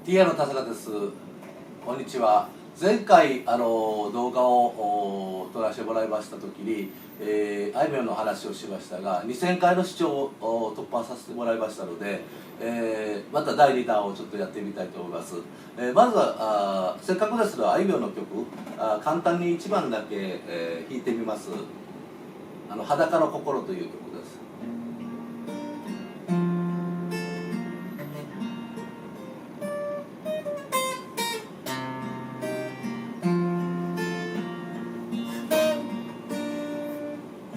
TIA の田坂です。こんにちは。前回動画を撮らせてもらいました時に、あいみょんの話をしましたが、2000回の視聴を突破させてもらいましたので、また第2弾をちょっとやってみたいと思います。まずはせっかくですのであいみょんの曲、簡単に1番だけ、弾いてみます。裸の心という曲です。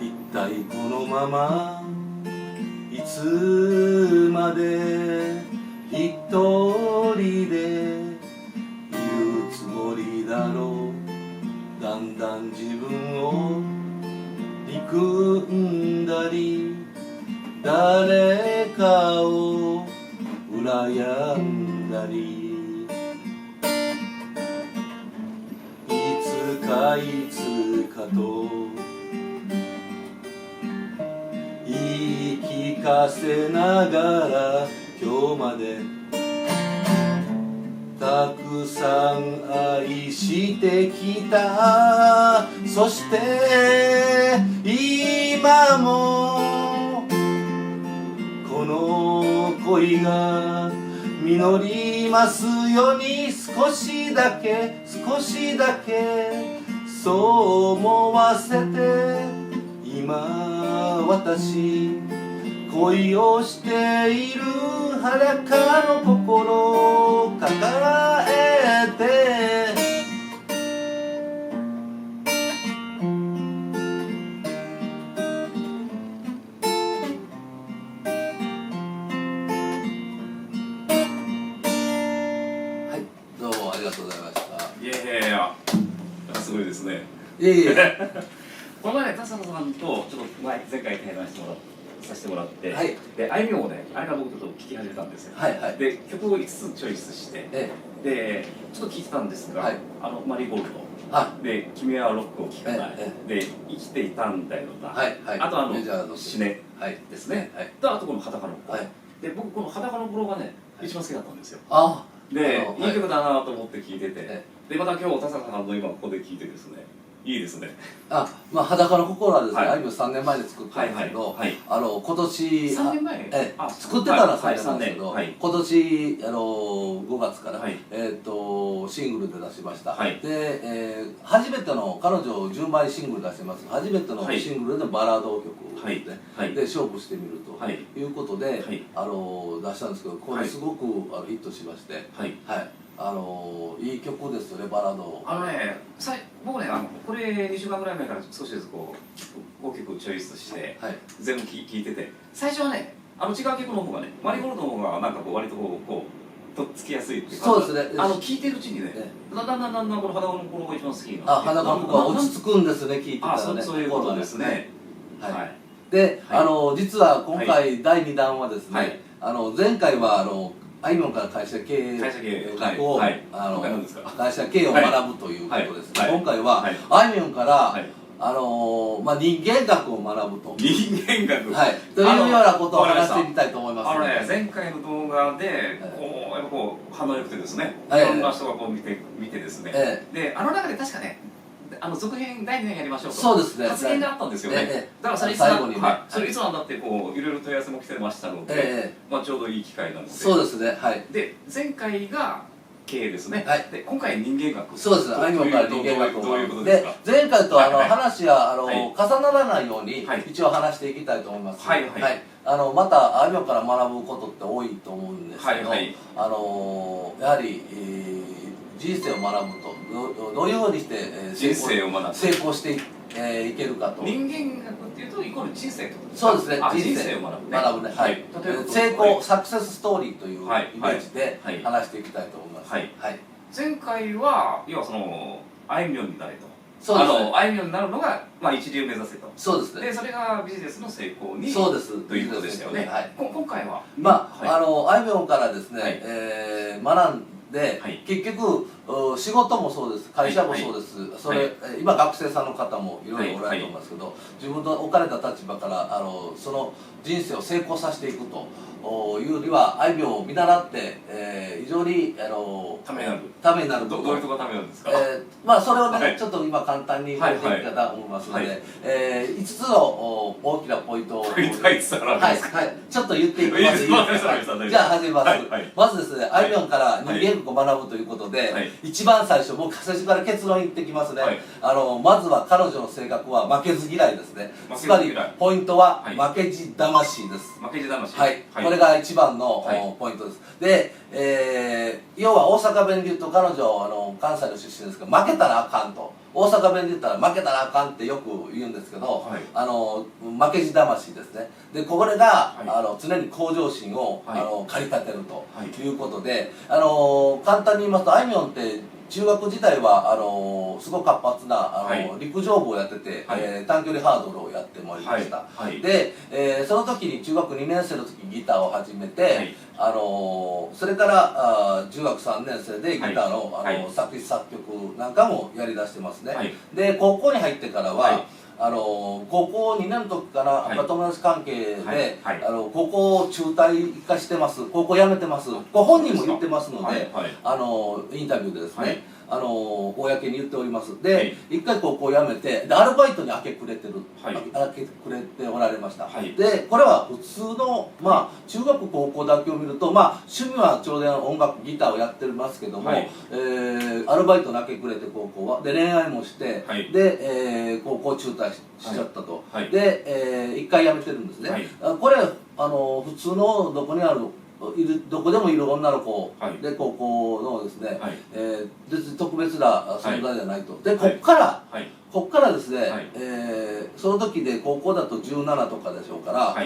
一体このままいつまで一人でいるつもりだろう。だんだん自分を憎んだり誰かを羨んだり、いつかいつかと言い聞かせながら今日までたくさん愛してきた。そして今もこの恋が実りますように少しだけそう思わせて、今私恋をしている裸の心を抱えて、はい、どうもありがとうございました。いやいやいや、すごいですね。いえいえこの前、田坂さんとちょっと前回対談させてもらって、はい、であいみょんをね、あれから僕ちょっと聴き始めたんですよ。はいはい、で曲を5つチョイスして、でちょっと聴いてたんですが、はい、マリーゴールドで「君はロックを聴かない」で「生きていたんだよな」、はいはい、あとメジャーの死ねですね、とあとこの裸の心で、僕この裸の心がね一番好きだったんですよ。でいい曲だなと思って聴いてて、でまた今日田坂さんの今ここで聴いてですね、いいですね。まあ裸の心はですね、あいみょん3年前に作ったんですけど、今年3年前作ってたら3年前ですけど、今年5月からシングルで出しました。で初めての彼女10枚シングル出してます。初めてのシングルでバラード曲で勝負してみるということで出したんですけど、これすごくヒットしまして、いい曲ですよね、バラード。僕ね、これ2週間ぐらい前から少しずつこう5曲チョイスして全部聴いてて、最初はね違う曲の方がね、マリーゴールドの方がなんかこう割とこうとっつきやすいっていうか、そうですね、聴いてるうちにね、だんだんこの裸の心が一番好きになって、裸の心が落ち着くんですね、聴いてたらね。そういうことですね。で、実は今回第2弾はですね、前回はあいみょんから会社経営を会社経営を学ぶということですね。今回はあいみょんから人間学を学ぶと。人間学というようなことを話してみたいと思います。前回の動画でやっぱこう反応良くてですね、いろんな人がこう見てですね、で中で確かね続編第2弾やりましょうとそうですね、発言があったんですよね。だからそれいつなんだってこういろいろ問い合わせも来てましたので、ちょうどいい機会なので。そうですね、で前回が経営ですね。で今回人間学。そうです、あいみょんから人間学をどういうことですか。前回と話が重ならないように一応話していきたいと思います。またあいみょんから学ぶことって多いと思うんですけど、やはり人生を学ぶとどういうふうにして成功していけるかと。人間学っていうとイコール人生ってことですか。そうですね、人生を学ぶね。成功サクセスストーリーというイメージで話していきたいと思います。前回は要はそのあいみょんになれと。あいみょんになるのが一流目指せと。そうですね。でそれがビジネスの成功にそうですということでしたよね。今回はあいみょんからですね学んで、はい、結局仕事もそうです、会社もそうです、はい、それ、はい、今学生さんの方もいろいろおられると思いますけど、はい、自分の置かれた立場からその人生を成功させていくというよりは、あいみょんを見習って、非常にためになる。ためになる。どういうところがためなんですか。まあそれをね、はい、ちょっと今簡単に言っていきたいと思いますので、はい、5つの大きなポイントを、はい、ちょっと言っていきます。じゃあ始めます。まずですね、あいみょんから人間力を学ぶということで、一番最初、僕最初から結論言ってきますね。まずは彼女の性格は負けず嫌いですね。つまりポイントは負けじ魂です。負けじ魂。はい、これが一番のポイントです。で、要は大阪弁で言うと、彼女関西の出身ですけど、負けたらあかんと。大阪弁で言ったら負けたらあかんってよく言うんですけど、負けじ魂ですね。でこれが、常に向上心を、駆り立てるということで、簡単に言いますと、あいみょんって中学時代はすごく活発な陸上部をやってて、短距離ハードルをやってまいりました。で、その時に中学2年生の時にギターを始めて、それから中学3年生でギターの作詞作曲なんかもやりだしてますね。で高校に入ってからは高校2年の時から友達関係で高校を中退化してます、高校辞めてます、ご本人も言ってますので、インタビューでですね、公に言っております。で、一回高校を辞めて、でアルバイトに明け暮れておられました。で、これは普通の、中学高校だけを見ると、趣味はちょうど音楽、ギターをやってますけども、アルバイトに明け暮れて高校は、で、恋愛もして、で、高校中退しちゃったと。で、一回辞めてるんですね。これ、普通のどこにあるどこでもいる女の子で高校のですね、別に特別な存在じゃないと。でこっからですね、その時で高校だと17とかでしょうから、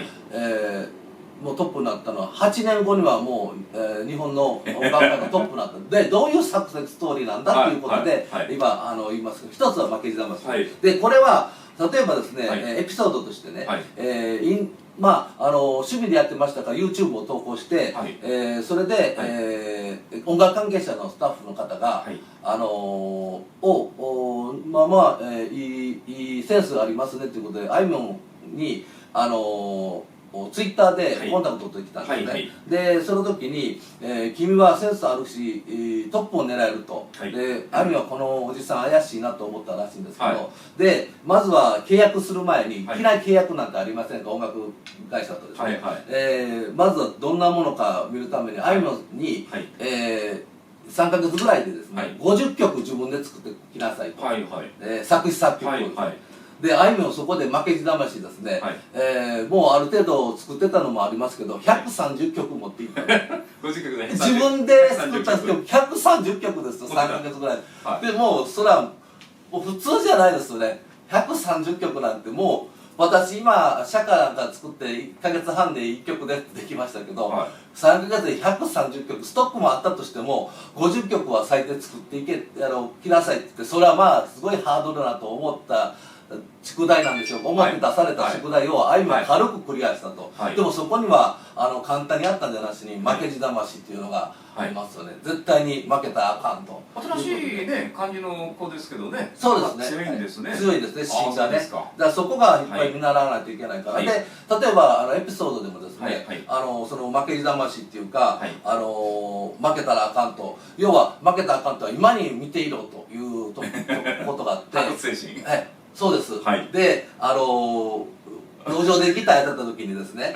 もうトップになったのは8年後にはもう、日本の音楽界のトップになったでどういうサクセスストーリーなんだということで、今言いますけど、一つは負けじ魂、でこれは例えばですね、エピソードとしてね、趣味でやってましたから YouTube を投稿して、それで、音楽関係者のスタッフの方が、いいセンスがありますねということで、あいみょんにツイッターでコンタクトを取ってきたんですね。でその時に、君はセンスあるしトップを狙えると。であいみょんはこのおじさん怪しいなと思ったらしいんですけど、でまずは契約する前に、いきなり契約なんてありませんか、音楽会社とですね。まずはどんなものか見るためにあいみょんに、3ヶ月ぐらいでですね、50曲自分で作ってきなさいと、作詞作曲をですね。であいみょんそこで負けじ魂ですね、もうある程度作ってたのもありますけど130曲持っていった自分で作った曲130曲ですよ、3ヶ月ぐらいで。もうそれはもう普通じゃないですよね。130曲なんてもう私今社歌なんか作って1ヶ月半で1曲できましたけど、3ヶ月で130曲ストックもあったとしても50曲は最低作ってきなさいって言って、それはすごいハードルだなと思った宿題なんでしょうか。思って出された宿題をあいみょん軽くクリアしたと。でもそこには簡単にあったんじゃなしに負けじ魂っていうのがありますよね。絶対に負けたらあかんと。新しいね感じの子ですけどね。そうですね。強いんですね。強いですね、芯がね。だからそこがいっぱい見習わないといけないから。で例えばエピソードでもですね、その負けじ魂っていうか、負けたらあかんと、要は負けたらあかんとは今に見ていろということがあって。そうです。で路上でギターやってた時にですね、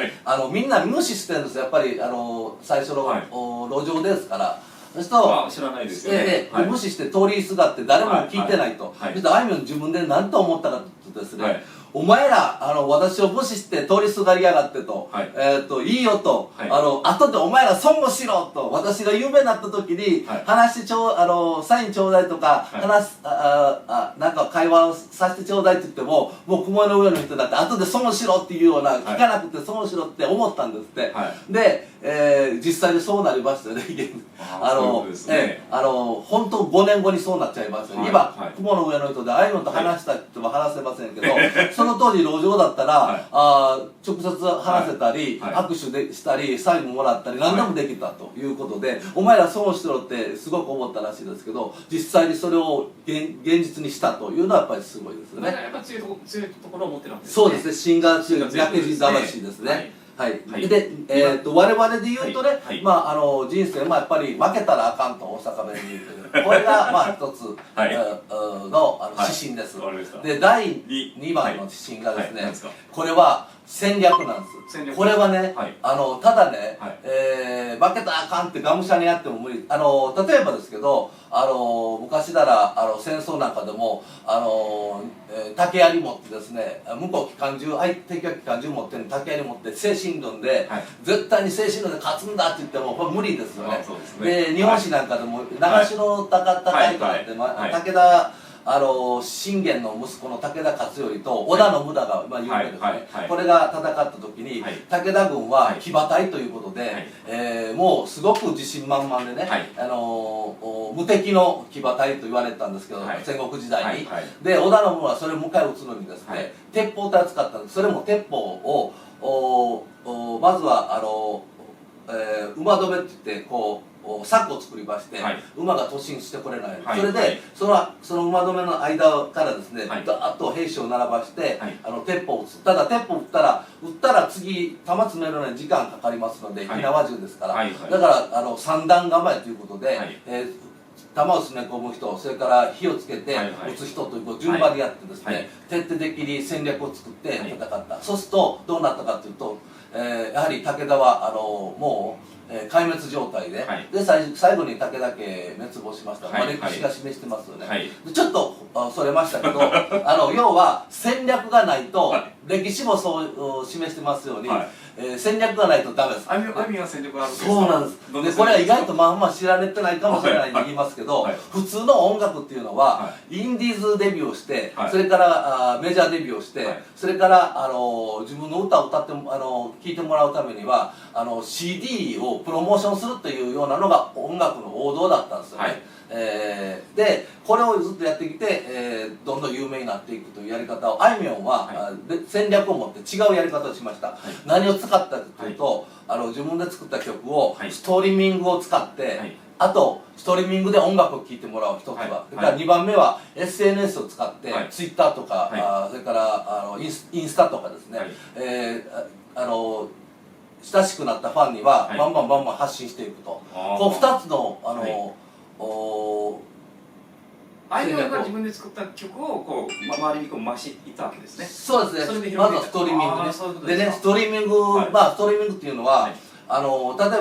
みんな無視してるんですよ、やっぱり最初の路上ですから。そうすると知らないですよね。無視して通りすがって誰も聞いてないと。そしてあいみょん自分で何と思ったかというとですね、お前ら私を無視して通りすがりやがってと、いいよと、後でお前ら損をしろと、私が有名になった時にサインちょうだいとかなんか会話をさせてちょうだいって言っても、もう雲の上の人だって後で損をしろっていうような、聞かなくて損をしろって思ったんですって。で実際にそうなりましたね。本当5年後にそうなっちゃいましたね。今雲の上の人であいみょんと話したっても話せませんけど、その当時路上だったら、はい直接話せたり、はい握手でしたりサインももらったり何でもできたということで、お前ら損してろってすごく思ったらしいですけど、実際にそれを現実にしたというのはやっぱりすごいですよね。やっぱり強いところを持ってるわけですね。そうですね、芯が強い負けじ魂ですね。はいで、我々で言うとね、人生もやっぱり負けたらあかんと大阪弁に言うけど、これがまあ一つの指針です。で、第2番の指針がですね、これは戦略なんです。これはね、ただね、負けたらあかんってがむしゃらにやっても無理。例えばですけど、昔なら戦争なんかでも竹槍持ってですね、向こう機関銃、敵が機関銃持ってる竹槍持って精神論で、絶対に精神論で勝つんだって言ってもこれ無理ですよね。で日本史なんかでも長篠高田大会って武田信玄の息子の武田勝頼と織田信長が有名ですね。これが戦った時に武田軍は騎馬隊ということで、もうすごく自信満々でね、無敵の騎馬隊と言われてたんですけど、戦国時代に。で織田信長はそれを迎え撃つのにですね、鉄砲隊を使ったんです。それも鉄砲をまずは馬止めって言ってこう柵を作りまして、馬が突進してこれない、それでその馬止めの間からですね、ダーッと兵士を並ばして、鉄砲を撃つ。ただ鉄砲を撃ったら次弾詰めるのに時間かかりますので、火縄銃ですから、だから三段構えということで、弾を詰め込む人、それから火をつけて撃つ人という順番でやってですね、徹底的に戦略を作って戦った。そうするとどうなったかというと、やはり武田はもう壊滅状態で、最後に武田家滅亡しました。歴史が示してますよね。ちょっとそれましたけど、要は戦略がないと、歴史もそう示してますように、戦略がないとダメです。アミは戦略があるんですか？そうなんです。でこれは意外とまあまあ知られてないかもしれないんで言いますけど、普通の音楽っていうのはインディーズデビューをして、それからメジャーデビューをして、それから自分の歌を歌って聴いてもらうためにはCD をプロモーションするというようなのが音楽の王道だったんですよね。でこれをずっとやってきて、どんどん有名になっていくというやり方をあいみょんは、戦略を持って違うやり方をしました。何を使ったかというと、自分で作った曲をストリーミングを使って、あとストリーミングで音楽を聴いてもらう一つは、それから2番目は SNS を使って、Twitter とか、それからインスタとかですね、親しくなったファンにはバンバン発信していくと、こう2つのあいみょんが自分で作った曲をこう周りにこう回していったわけですね。そうですね。まずはストリーミングでね、ストリーミングっていうのは、例え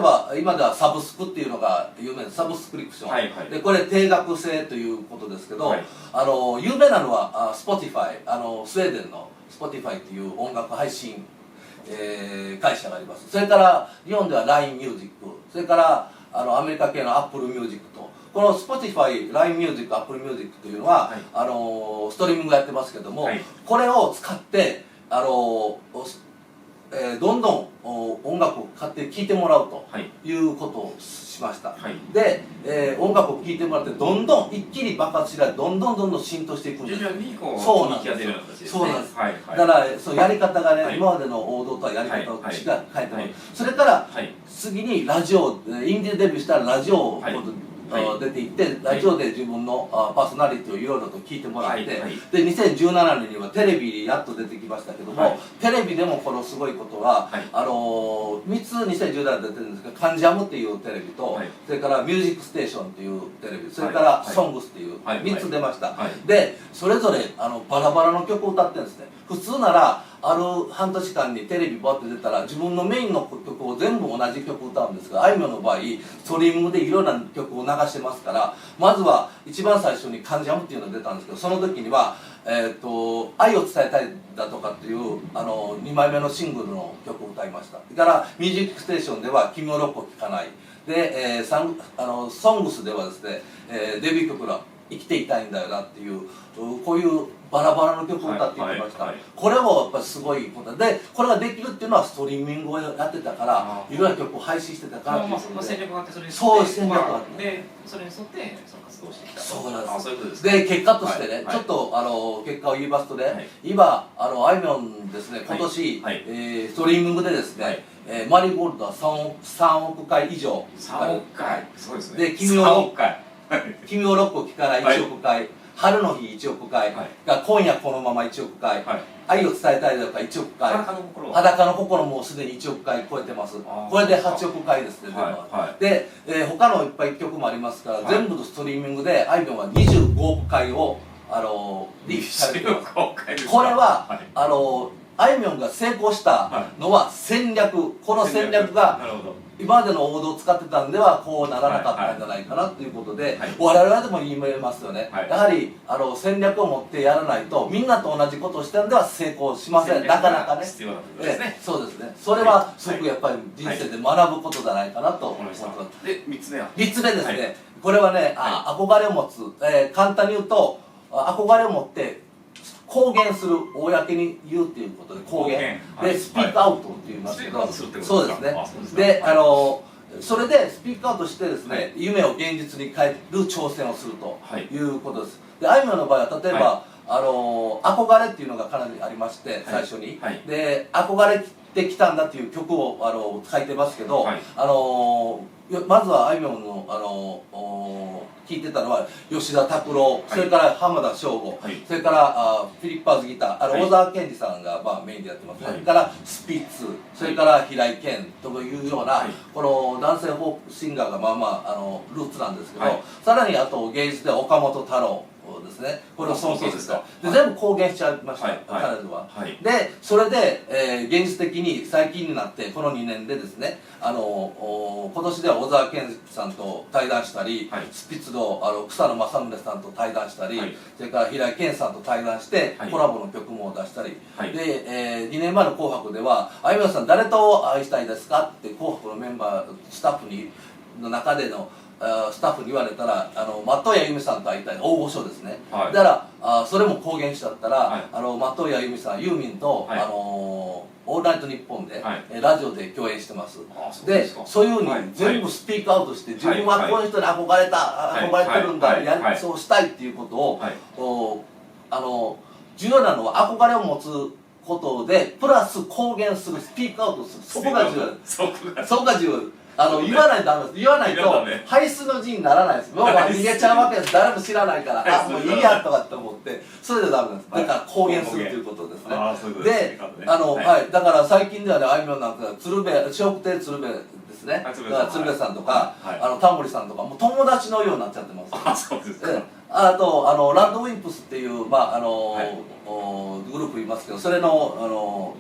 ば今ではサブスクっていうのが有名です。サブスクリプションで、これ定額制ということですけど、有名なのはSpotify、スウェーデンの Spotify っていう音楽配信会社があります。それから日本では LINE ミュージック、それからアメリカ系の Apple ミュージックと、この Spotify、LINE ミュージック、Apple ミュージックというのは、ストリーミングやってますけども、これを使ってどんどん音楽を買って聴いてもらうということをしました。で、音楽を聴いてもらってどんどん一気に爆発しない、どんどん浸透していくんです。そうなんです。そうなんです。だからそのやり方がね、今までの王道とはやり方を変えてもらう。それから次にラジオ、インディーデビューしたらラジオを出ていって、ラジオで自分のパーソナリティをいろいろと聞いてもらって、で2017年にはテレビにやっと出てきましたけども、テレビでもこのすごいことは3つ2017年出てるんですけど、カンジャムっていうテレビと、それからミュージックステーションっていうテレビ、それからソングスっていう3つ出ました。でそれぞれバラバラの曲を歌ってるんですね。普通ならある半年間にテレビバッて出たら自分のメインの曲を全部同じ曲歌うんですが、あいみょんの場合ストリーミングでいろんな曲を流してますから、まずは一番最初に「関ジャム」っていうのが出たんですけど、その時には「愛を伝えたい」だとかっていう2枚目のシングルの曲を歌いました。それから「ミュージックステーション」では「君を6個聴かない」で、ソングスではですね、デビュー曲の「生きていたいんだよな」っていう、こういうバラバラの曲を歌っていきました。これもやっぱりすごいことで、これができるっていうのはストリーミングをやってたから、いろんな曲を配信してたからっていうことで、戦略があって、それにそう戦略があって、でそれに沿ってその活動してきた。そうなんです。そういうことですで結果としてね、ちょっと結果を言いますとね、今あいみょんですね、今年ストリーミングでですね、マリーゴールドは3億回以上。3億回、そうですね。で君をロックを聴かない1億回、春の日1億回が今夜このまま1億回、愛を伝えたいだとか1億回、裸の心もすでに1億回超えてます。これで8億回ですね、で他のいっぱい曲もありますから、全部のストリーミングであいみょんは25億回をリーチされてます。これはあいみょんが成功したのは戦略、この戦略が今までの王道を使ってたんではこうならなかったんじゃないかなということで、我々でも言えますよね。やはり戦略を持ってやらないと、みんなと同じことをしてるんでは成功しません、なかなかね。そうですね。それはすごくやっぱり人生で学ぶことじゃないかなと思います。で3つ目は3つ目ですね、これはね、憧れを持つ、簡単に言うと憧れを持って公言する、公に言うっていうことで公言でスピークアウトって言いますけど、そうですね。でそれでスピークアウトしてですね、夢を現実に変える挑戦をするということです。であいみょんの場合は例えば憧れっていうのがかなりありまして、最初にで憧れてきたんだっていう曲を書いてますけど、まずはあいみょんの聴いてたのは吉田拓郎、それから浜田省吾、それからフィリッパーズギター、小沢健二さんがメインでやってます。それからスピッツ、それから平井堅というようなこの男性フォークシンガーがルーツなんですけど、さらにあと芸術では岡本太郎ですね、これを尊敬してた。で全部公言しちゃいました、彼らは。でそれで現実的に最近になってこの2年でですね、今年では小沢健二さんと対談したり、スピッツの草野正宗さんと対談したり、それから平井堅さんと対談してコラボの曲も出したり、で2年前の「紅白」では「あいみょんさん誰と愛したいですか?」って「紅白」のメンバースタッフの中でのスタッフに言われたら松任谷由実さんと会いたい、大御所ですね。だからそれも公言しちゃったら松任谷由実さんユーミンと「オールナイトニッポン」でラジオで共演してます。でそういうふうに全部スピークアウトして自分はこういう人に憧れてるんだ、そうしたいっていうことを重要なのは憧れを持つことでプラス公言する、スピークアウトする、そこが重要。そこが重要。言わないとダメです。言わないと排出の字にならないです。もう逃げちゃうわけです。誰も知らないから、もういいやとかって思ってそれでダメなんです。だから公言するということですね。でだから最近ではね、あいみょんなんか笑福亭鶴瓶ですね、鶴瓶さんとかタモリさんとかもう友達のようになっちゃってます。あとラッドウィンプスっていうグループいますけど、それの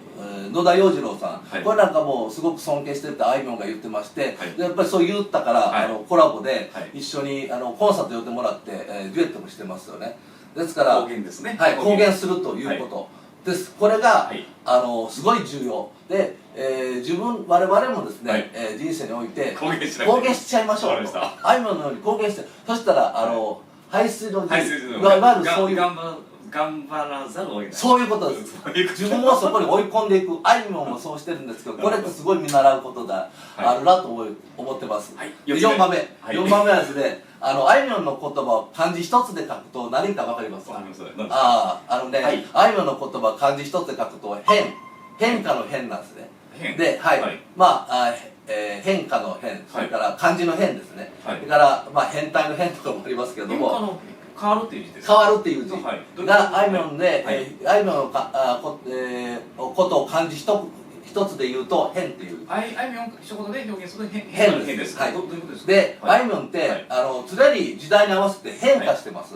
野田洋次郎さん、これなんかもうすごく尊敬してるってあいみょんが言ってまして、やっぱりそう言ったからコラボで一緒にコンサート呼んでもらってデュエットもしてますよね。ですから公言ですね、公言するということです。これがすごい重要で、我々もですね人生において公言しちゃいましょうと。あいみょんのように公言して、そしたら排水の字、いわゆるそういう頑張らざるを得ない、そういうことです。自分もそこに追い込んでいく。あいみょんもそうしてるんですけど、これってすごい見習うことだあるなと思ってます。4番目はですね、あいみょんの言葉を漢字一つで書くと何か分かりますか？あいみょんの言葉を漢字一つで書くと変化の変なんですね。で変化の変、それから漢字の変ですね。それから変態の変とかもありますけども、変わるっていう字です。変わるっていう字があいみょんで、あいみょんのことを漢字一つで言うと変っていう。あいみょん一言で表現すると変です。どういうことですか？であいみょんって常に時代に合わせて変化してます。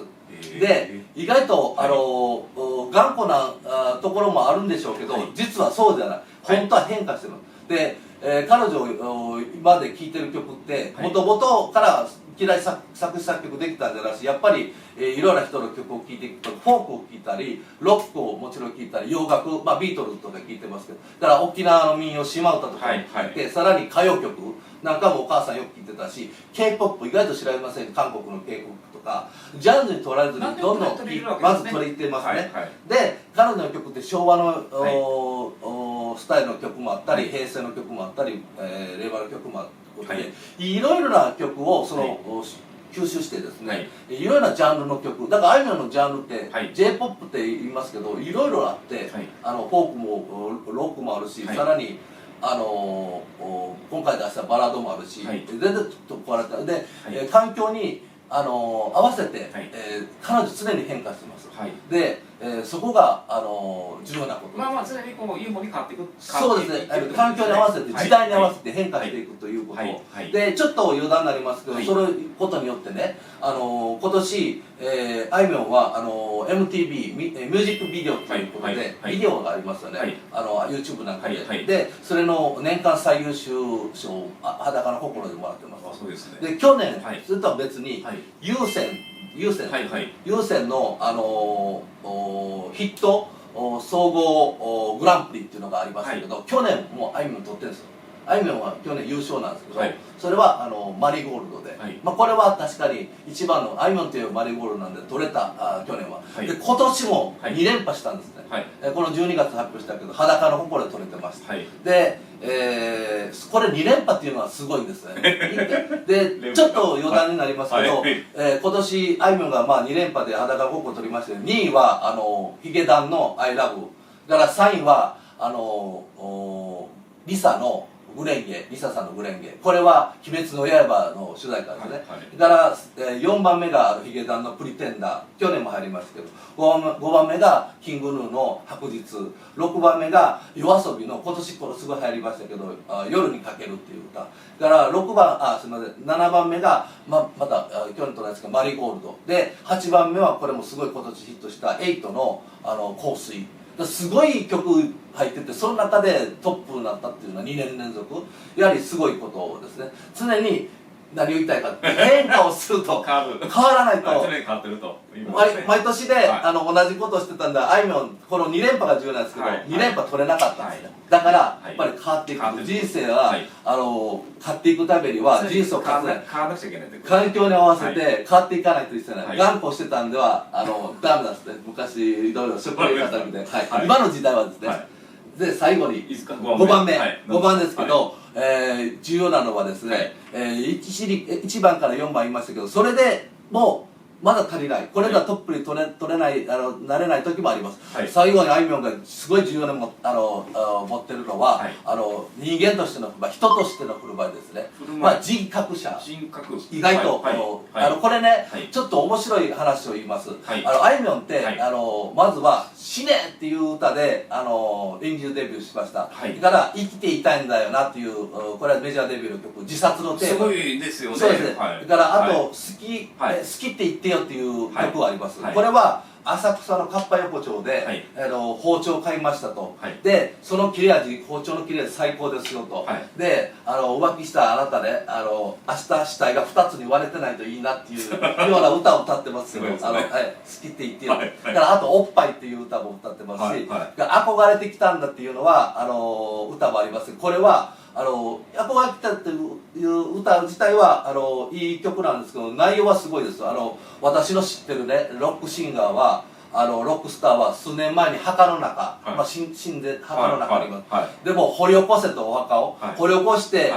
で意外と頑固なところもあるんでしょうけど、実はそうじゃない、本当は変化してます。で彼女今まで聴いてる曲ってもともとからきなり作詞作曲できたんじゃなくて、やっぱり、いろんな人の曲を聴いていくと、フォークを聴いたりロックをもちろん聴いたり、洋楽、まあ、ビートルズとか聴いてますけど、だから沖縄の民謡島唄とかも聴いて、さらに歌謡曲なんかもお母さんよく聴いてたし、 K-POP 意外と知られません、韓国の K-POP とかジャンルに取られずにどんどんまず取り入れてますね。で彼女の曲って昭和の、スタイルの曲もあったり、平成の曲もあったり、令和の曲もあって、いろいろな曲を吸収してですね、いろいろなジャンルの曲だから、あいみょんのジャンルって、J-POP って言いますけど、いろいろあって、フォークもロックもあるし、さらに今回出したバラードもあるし、全然ちょっとこうやってで、環境に合わせて、彼女常に変化してます。で、そこが重要なことです。まあまあ常にこういう方に変わっていく。そうですね。環境に合わせて、時代に合わせて変化していくということで、ちょっと余談になりますけど、そのことによってね、今年あいみょんはMTV ミュージックビデオということでビデオがありますよね、YouTube なんかで。でそれの年間最優秀賞を裸の心でもらってます。で去年それとは別に有線のヒット総合グランプリっていうのがありましたけど、去年もあいみょん取ってるんですよ。あいみょんは去年優勝なんですけど、それはマリーゴールドで、まあこれは確かに一番のあいみょんというマリーゴールドなんで取れた、去年は。で今年も2連覇したんですね。この12月発表したけど、裸の心で取れてました。で、これ2連覇っていうのはすごいんですね。でちょっと余談になりますけど、今年あいみょんがまあ2連覇で裸の心取りまして、2位はヒゲダンの「アイラブ」から3位はリサのグレンゲ、リサさんのグレンゲ、これは「鬼滅の刃」の主題歌ですね。だから4番目がヒゲダンの「プリテンダー」、去年も入りますけど、5番目がキングヌーの「白日」、6番目が夜遊びの今年これすごい流行りましたけど「夜にかける」っていう歌だから、すみません、7番目がまた去年と同じですけど「マリーゴールド」で、8番目はこれもすごい今年ヒットした「8の香水」。すごい曲入ってて、その中でトップになったっていうのは2年連続、やはりすごいことですね。常に何を言いたいかって、変化をすると変わらないと、毎年で同じことをしてたんで、あいみょんこの2連覇が重要なんですけど、2連覇取れなかったんですね。だからやっぱり変わっていく、人生は勝っていくためには人生を変わらなきゃいけない、環境に合わせて変わっていかないといけない。頑固してたんではダメなんですね。昔いろいろ食レポ方で、今の時代はですね。で最後に5番ですけど、重要なのはですね、1番から4番言いましたけど、それでもうまだ足りない、これがトップに取れないなれない時もあります。最後にあいみょんがすごい重要に持ってるのは、人間としての振る舞い、人としての振る舞いですね。人格者、意外とこれね、ちょっと面白い話を言います。あいみょんってまずは「死ね」っていう歌で臨時デビューしました。それから「生きていたいんだよな」っていう、これはメジャーデビューの曲、自殺のテーマ、すごいですよね。そうですね。それからあと「好きって言ってよ」っていう曲があります。これは浅草のかっぱ横丁で包丁を買いましたと。でその切れ味、包丁の切れ味最高ですよと。で浮気したあなたね、明日死体が2つに割れてないといいなっていうような歌を歌ってますけど、好きって言ってよ。だからあと「おっぱい」っていう歌も歌ってますし、憧れてきたんだっていうのは歌もあります。これは憧れてきたっていう歌自体はいい曲なんですけど、内容はすごいです。私の知ってるねロックシンガーはロックスターは数年前に墓の中、死んで墓の中にいます。でも掘り起こせと、お墓を掘り起こして、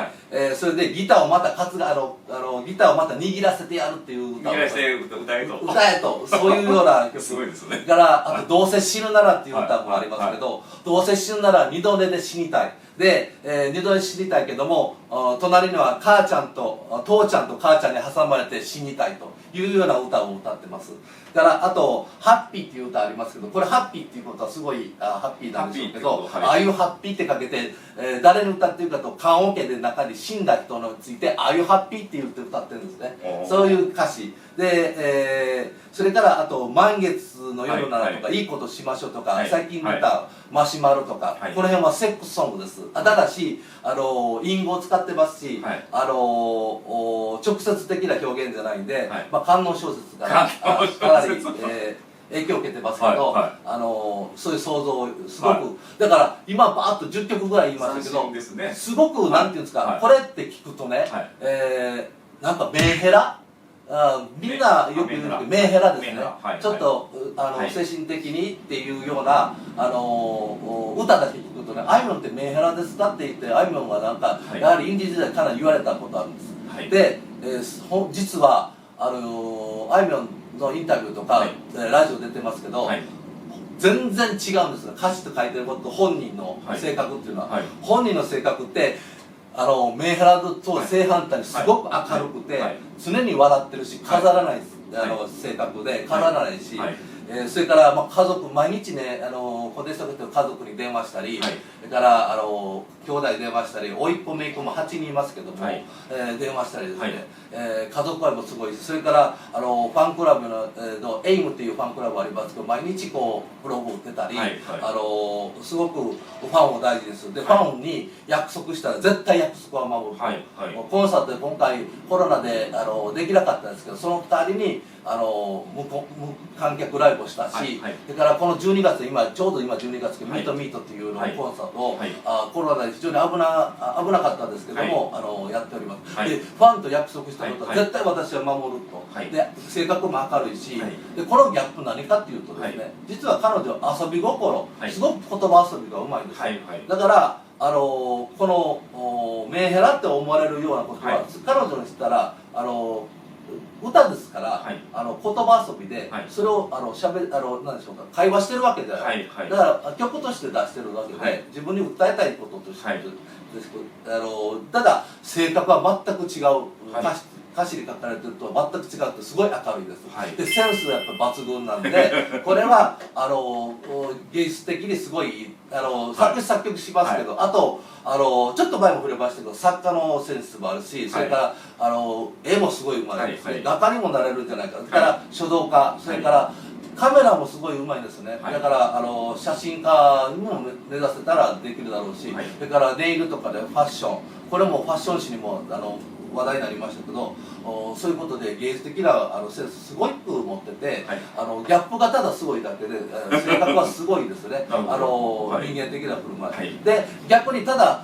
それでギターをまたギターをまた握らせてやるっていう歌を歌えと、そういうような曲。すごいですね。からあと「どうせ死ぬなら」っていう歌もありますけど、どうせ死ぬなら二度寝で死にたい。で、二度寝死にたいけども、隣には父ちゃんと母ちゃんに挟まれて死にたいというような歌を歌ってます。だからあと「ハッピー」っていう歌ありますけど、これハッピーっていうことはすごいハッピーなんでしょうけど、ああいうハッピーってかけて、誰に歌ってるかと、棺桶で中に死んだ人について「ああいうハッピー」って言って歌ってるんですね。そういう歌詞で、それからあと満月の夜ならとか、いいことしましょうとか、最近出たマシュマロとか、この辺はセックスソングです。ただし隠語を使ってますし、直接的な表現じゃないんで、官能小説からかなり影響を受けてますけど、そういう想像をすごく、だから今バーッと10曲ぐらい言いましたけど、すごくなんていうんですか、これって聞くとね、なんかメンヘラ、みんなよく言うけどメンヘラですね。ちょっと精神的にっていうような歌だけ聞くとね、あいみょんってメンヘラですかって言って、あいみょんがなんかやはりインディー時代かなり言われたことあるんです。で、実はあいみょんのインタビューとか、ラジオ出てますけど、全然違うんですよ。歌詞と書いてることと本人の性格っていうのは、本人の性格ってメンヘラと正反対にすごく明るくて、常に笑ってるし、飾らない性格で飾らないし、それから家族毎日ね、子弟子と家族に電話したり、それから兄弟電話したり、甥っ子姪っ子も8人いますけども、電話したりですね、家族愛もすごいし、それからファンクラブのエイムっていうファンクラブありますけど、毎日こうブログを打ってたり、すごくファンを大事にする。でファンに約束したら絶対約束は守ると。コンサートで今回コロナでできなかったんですけど、その2人に無観客ライブをしたし、それからこの12月、ちょうど今12月ミートミートっていうのコンサートをコロナで非常に危なかったんですけども、やっております。でファンと約束したことは絶対私は守ると。で性格も明るいし、でこのギャップ何かっていうとですね、実は彼女遊び心、すごく言葉遊びがうまいんですよ。だからこのメンヘラって思われるようなことは彼女にしたら歌ですから、言葉遊びでそれを何でしょうか、会話してるわけじゃない、だから曲として出してるわけで、自分に訴えたいこととしてですけど、ただ性格は全く違う。歌詞に書かれてると全く違ってすごい明るいです。でセンスがやっぱ抜群なんで、これは芸術的にすごい作詞作曲しますけど、あとちょっと前も触れましたけど作家のセンスもあるし、それから絵もすごいうまいですね。画家にもなれるんじゃないか。それから書道家、それからカメラもすごいうまいですね。だから写真家にも目指せたらできるだろうし、それからネイルとかでファッション、これもファッション誌にも話題になりましたけど、そういうことで芸術的なセンスすごく持ってて、ギャップがただすごいだけで性格はすごいですね。人間的な振る舞いで、逆にただ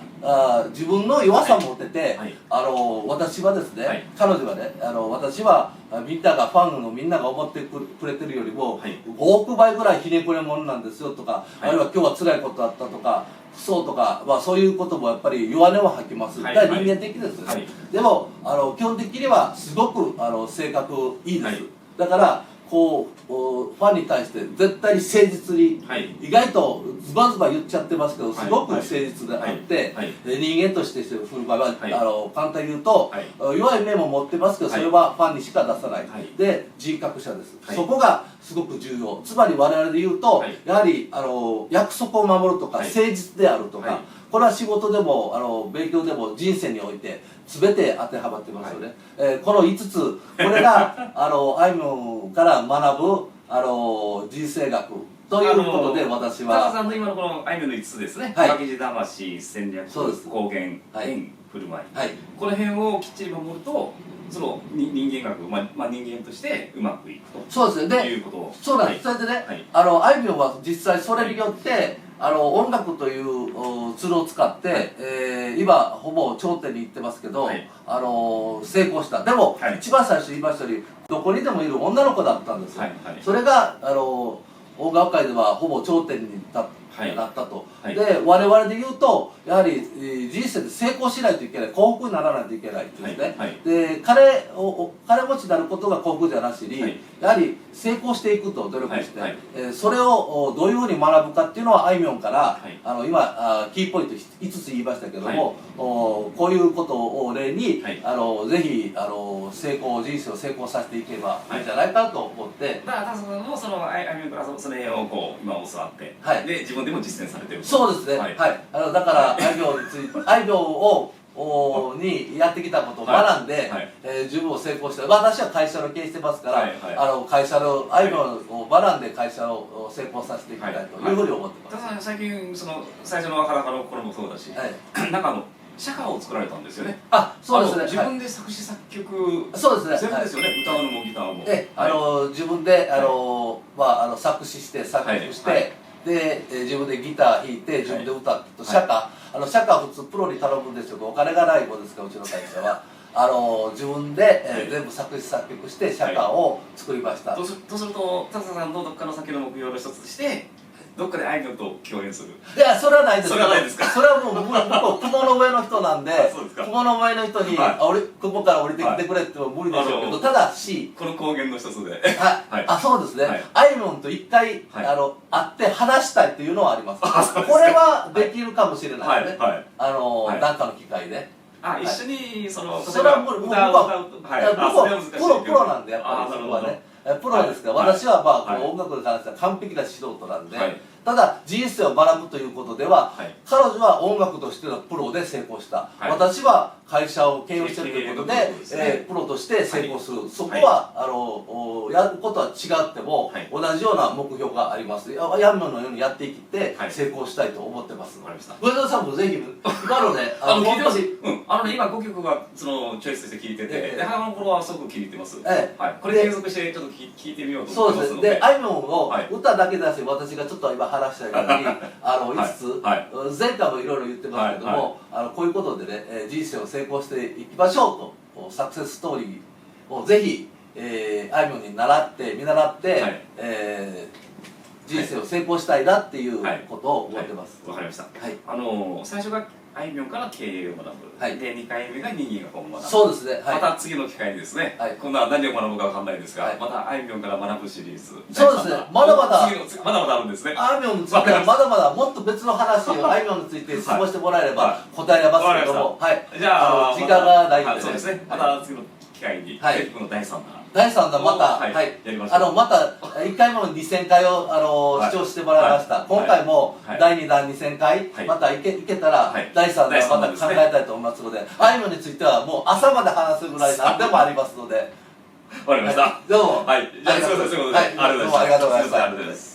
自分の弱さを持ってて、私はですね、彼女はね、私はみんながファンのみんなが思ってくれてるよりも5億倍ぐらいひねくれ者なんですよとか、あるいは今日は辛いことあったとかそうとか、そういうこともやっぱり弱音を吐きます。だから人間的ですよね。でも基本的にはすごく性格いいです。だからこうファンに対して絶対に誠実に、意外とズバズバ言っちゃってますけど、すごく誠実であって、人間として振る舞いは簡単に言うと弱い面も持ってますけど、それはファンにしか出さない。で人格者です。そこがすごく重要。つまり我々で言うと、やはり約束を守るとか誠実であるとか、これは仕事でも勉強でも人生において全て当てはまってますよね。この5つ、これがあいみょんから学ぶ人生学ということで、私は田中さんの今のこのあいみょんの5つですね、負けじ魂、戦略、公言、縁、振る舞い、この辺をきっちり守ると、その人間学、人間としてうまくいくと。そうですね。いうこと。そうなんです。それでね、あいみょんは実際それによって音楽というツールを使って、今ほぼ頂点に行ってますけど、成功した。でも、一番最初言いましたようにどこにでもいる女の子だったんですよ。それが音楽界ではほぼ頂点になったと。で我々で言うとやはり人生で成功しないといけない、幸福にならないといけないですね。で金持ちになることが幸福じゃなしに、やはり成功していくと努力して、それをどういうふうに学ぶかっていうのはあいみょんから今キーポイント5つ言いましたけども、こういうことを例にぜひ人生を成功させていけばいいんじゃないかと思って。だから田中さんもそのあいみょんからその辺をこう今教わって、で自分でも実践されてる。そうですね。だからあいみょんをにやってきたことを学んで、自分を成功して、私は会社を経営してますから、会社のあいみょんを学んで会社を成功させていきたいというふうに思ってます。ただ最近最初の裸の頃もそうだし、なんか社歌を作られたんですよね。そうですね。自分で作詞作曲、そうですね。全部ですよね。歌うのもギターも。自分で作詞して作曲して、で自分でギター弾いて自分で歌ってと、社歌は普通プロに頼むんですけど、お金がないもんですから、うちの会社は自分で全部作詞作曲して社歌を作りました。とすると田坂さんのどっかの先の目標の一つとして、どっかであいみょんと共演する。いや、それはないです。それはないですか。それはもう僕雲の上の人なんで、雲の上の人に雲から降りてきてくれっても無理でしょうけど、ただしこの高原の一つで、そうですね。あいみょんと一回会って話したいっていうのはあります。これはできるかもしれないですね。なんかの機会で。一緒にそれはもう僕はプロなんで、やっぱりそこはね。プロですから、私は音楽に関しては完璧な素人なんで、ただ人生を学ぶということでは、彼女は音楽としてのプロで成功した、私は会社を経営しているということで、プロとして成功する、そこはやることは違っても同じような目標があります。ヤンマンのようにやっていって成功したいと思ってます。上田さんもぜひ今のね、聞いてます。今5曲がチョイスして聴いてて、で母の頃はすごく気に入ってます。これ継続してちょっと聴いてみようと思ってますので。そうです。で、あいみょんを歌だけだし、私がちょっと今話したように5つ、前回もいろいろ言ってますけども、こういうことでね、人生を成功していきましょうと、サクセスストーリーをぜひあいみょんに見習って人生を成功したいなっていうことを思ってます。わかりました。最初があいみょんから経営を学ぶ、で2回目が人間学を学ぶ。そうですね。また次の機会にですね、今度は何を学ぶかわかんないですが、またあいみょんから学ぶシリーズ、そうですね。まだまだあるんですね。あいみょんについてはまだまだもっと別の話をあいみょんについて質問してもらえれば答えますけども、じゃあ時間がないので、そうですね。また次の機会に僕の第3弾。第3弾またまた1回目の2000回を視聴してもらいました。今回も第2弾2000回またいけたら第3弾また考えたいと思いますので、あいみょんについてはもう朝まで話すぐらい何でもありますので。わかりました。どうも。じゃあすみません、そういうことで。ありがとうございました。